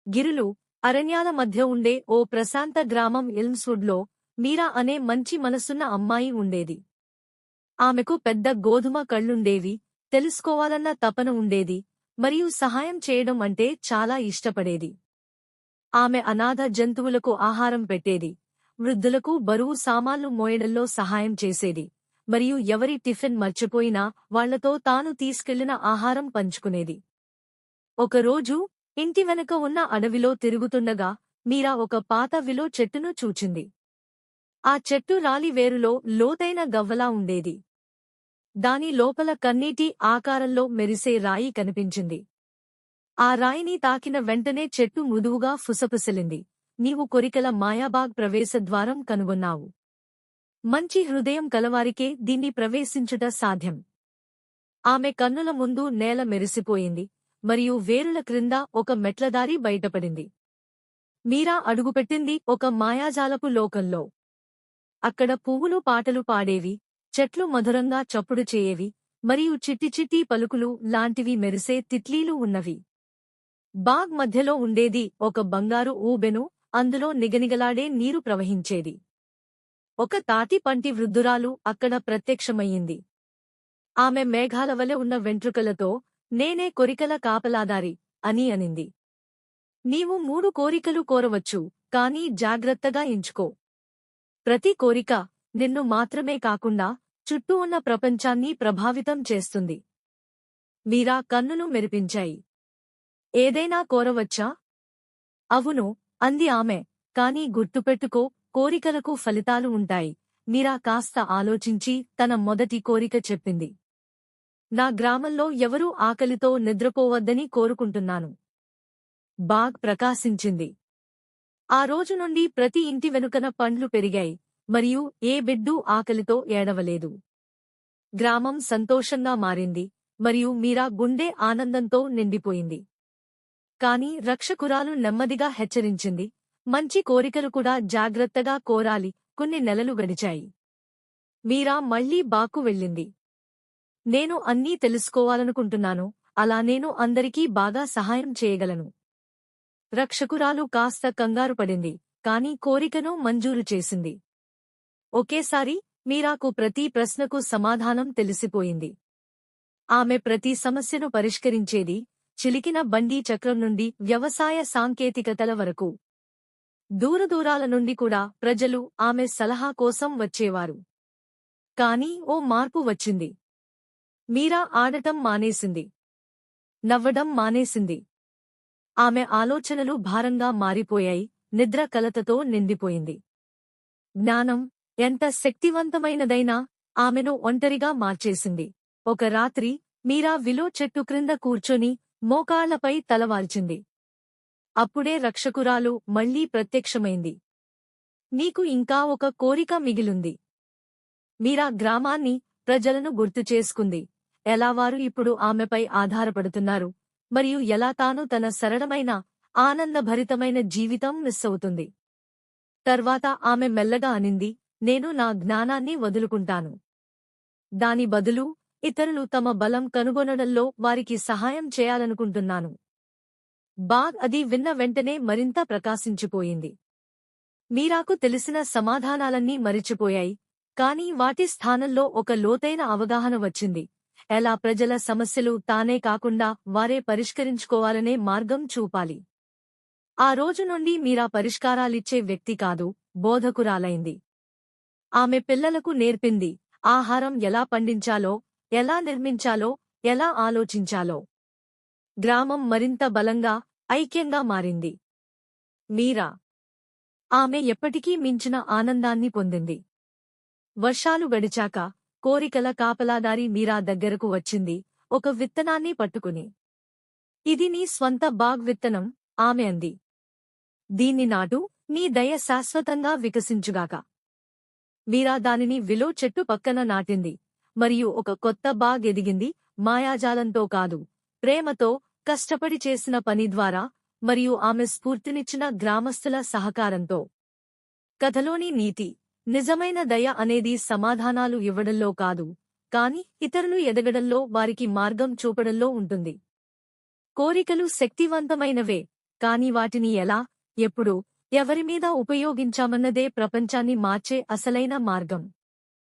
గిరులు, అరణ్యాల మధ్య ఉండే ఓ ప్రశాంత గ్రామం ఎల్మ్స్వుడ్లో మీరా అనే మంచి మనసున్న అమ్మాయి ఉండేది. ఆమెకు పెద్ద గోధుమ కళ్ళుండేవి, తెలుసుకోవాలన్న తపన ఉండేది, మరియు సహాయం చేయడం అంటే చాలా ఇష్టపడేది. ఆమె అనాథ జంతువులకు ఆహారం పెట్టేది, వృద్ధులకు బరువు సామాన్లు మోయడంలో సహాయం చేసేది, మరియు ఎవరి టిఫిన్ మర్చిపోయినా వాళ్లతో తాను తీసుకెళ్లిన ఆహారం పంచుకునేది. ఒకరోజు ఇంటి వెనక ఉన్న అడవిలో తిరుగుతుండగా మీరా ఒక పాత విలో చెట్టును చూచింది. ఆ చెట్టు రాలి వేరులో లోతైన గవ్వలా ఉండేది. దాని లోపల కన్నీటి ఆకారంలో మెరిసే రాయి కనిపించింది. ఆ రాయిని తాకిన వెంటనే చెట్టు మృదువుగా ఫుసఫుసలింది. నీవు కోరికల మాయాబాగ్ ప్రవేశద్వారం కనుగొన్నావు. మంచి హృదయం కలవారికే దీన్ని ప్రవేశించుట సాధ్యం. ఆమె కన్నుల ముందు నేల మెరిసిపోయింది, మరియు వేరుల క్రింద ఒక మెట్లదారి బయటపడింది. మీరా అడుగుపెట్టింది ఒక మాయాజాలపు లోకంలో. అక్కడ పువ్వులు పాటలు పాడేవి, చెట్లు మధురంగా చప్పుడు చేయేవి, మరియు చిట్టి చిట్టి పలుకులు లాంటివి మెరిసే తిట్లీలు ఉన్నవి. బాగ్ మధ్యలో ఉండేది ఒక బంగారు ఊబెను, అందులో నిగనిగలాడే నీరు ప్రవహించేది. ఒక తాటి పంటి వృద్ధురాలు అక్కడ ప్రత్యక్షమయ్యింది. ఆమె మేఘాల వలె ఉన్న వెంట్రుకలతో, నేనే కోరికల కాపలాదారి అని అనింది. నీవు 3 కోరికలు కోరవచ్చు, కానీ జాగ్రత్తగా ఎంచుకో. ప్రతి కోరిక నిన్ను మాత్రమే కాకుండా చుట్టూ ఉన్న ప్రపంచాన్ని ప్రభావితం చేస్తుంది. మీరా కన్నులు మెరిపించాయి. ఏదైనా కోరవచ్చా? అవును, అంది ఆమె, కానీ గుర్తుపెట్టుకో, కోరికలకు ఫలితాలు ఉంటాయి. మీరా కాస్త ఆలోచించి తన మొదటి కోరిక చెప్పింది. నా గ్రామంలో ఎవరూ ఆకలితో నిద్రపోవద్దని కోరుకుంటున్నాను. బాగ్ ప్రకాశించింది. ఆ రోజు నుండి ప్రతి ఇంటి వెనుకన పండ్లు పెరిగాయి, మరియు ఏ బిడ్డూ ఆకలితో ఏడవలేదు. గ్రామం సంతోషంగా మారింది, మరియు మీరా గుండె ఆనందంతో నిండిపోయింది. కాని రక్షకురాలు నెమ్మదిగా హెచ్చరించింది, మంచి కోరికలు కూడా జాగ్రత్తగా కోరాలి. కొన్ని నెలలు గడిచాయి. మీరా మళ్లీ బాకు వెళ్ళింది. నేను అన్నీ తెలుసుకోవాలనుకుంటున్నాను, అలా నేను అందరికీ బాగా సహాయం చేయగలను. రక్షకురాలు కాస్త కంగారుపడింది, కాని కోరికను మంజూరు చేసింది. ఒకేసారి మీరాకు ప్రతి ప్రశ్నకు సమాధానం తెలిసిపోయింది. ఆమె ప్రతి సమస్యను పరిష్కరించేది, చిలికిన బండీ చక్రం నుండి వ్యవసాయ సాంకేతికతల వరకు. దూరదూరాల నుండి కూడా ప్రజలు ఆమె సలహా కోసం వచ్చేవారు. కాని ఓ మార్పు వచ్చింది. మీరా ఆడటం మానేసింది. నవ్వడం మానేసింది. ఆమె ఆలోచనలు భారంగా మారిపోయాయి, నిద్ర కలతతో నిండిపోయింది. జ్ఞానం ఎంత శక్తివంతమైనదైనా ఆమెను ఒంటరిగా మార్చేసింది. ఒక రాత్రి మీరా విలో చెట్టు క్రింద కూర్చొని మోకాళ్లపై తలవాల్చింది. అప్పుడే రక్షకురాలు మళ్లీ ప్రత్యక్షమైంది. నీకు ఇంకా ఒక కోరిక మిగిలుంది. మీరా గ్రామాన్ని, ప్రజలను గుర్తుచేసుకుంది, ఎలా వారు ఇప్పుడు ఆమెపై ఆధారపడుతున్నారు, మరియు ఎలా తాను తన సరళమైన, ఆనందభరితమైన జీవితం మిస్ అవుతుంది. తర్వాత ఆమె మెల్లగా అనింది, నేను నా జ్ఞానాన్ని వదులుకుంటాను. దాని బదులు ఇతరులు తమ బలం కనుగొనడంలో వారికి సహాయం చేయాలనుకుంటున్నాను. బాగ్ అది విన్న వెంటనే మరింత ప్రకాశించిపోయింది. మీరాకు తెలిసిన సమాధానాలన్నీ మరిచిపోయాయి, కాని వాటి స్థానంలో ఒక లోతైన అవగాహన వచ్చింది. ఎలా ప్రజల సమస్యలు తానే కాకుండా వారే పరిష్కరించుకోవాలనే మార్గం చూపాలి. ఆ రోజు నుండి మీరా పరిష్కారాలిచ్చే వ్యక్తి కాదు, బోధకురాలైంది. ఆమె పిల్లలకు నేర్పింది, ఆహారం ఎలా పండించాలో, ఎలా నిర్మించాలో, ఎలా ఆలోచించాలో. గ్రామం మరింత బలంగా, ఐక్యంగా మారింది. మీరా ఆమె ఎప్పటికీ మించిన ఆనందాన్ని పొందింది. వర్షాలు గడిచాక కోరికల కాపలాదారి మీరా దగ్గరకు వచ్చింది, ఒక విత్తనాన్ని పట్టుకుని. ఇది నీ స్వంత బాగ్ విత్తనం, ఆమె అంది. దీన్ని నాటు, నీ దయ శాశ్వతంగా వికసించుగాక. మీరా దానిని విలో చెట్టు పక్కన నాటింది, మరియు ఒక కొత్త బాగ్ ఎదిగింది, మాయాజాలంతో కాదు, ప్రేమతో, కష్టపడి చేసిన పని ద్వారా, మరియు ఆమె స్ఫూర్తినిచ్చిన గ్రామస్తుల సహకారంతో. కథలోని నీతి, నిజమైన దయ అనేది సమాధానాలు ఇవ్వడంలో కాదు, కాని ఇతరులు ఎదగడంలో వారికి మార్గం చూపడంలో ఉంటుంది. కోరికలు శక్తివంతమైనవే, కాని వాటిని ఎలా, ఎప్పుడు, ఎవరిమీద ఉపయోగించామన్నదే ప్రపంచాన్ని మార్చే అసలైన మార్గం.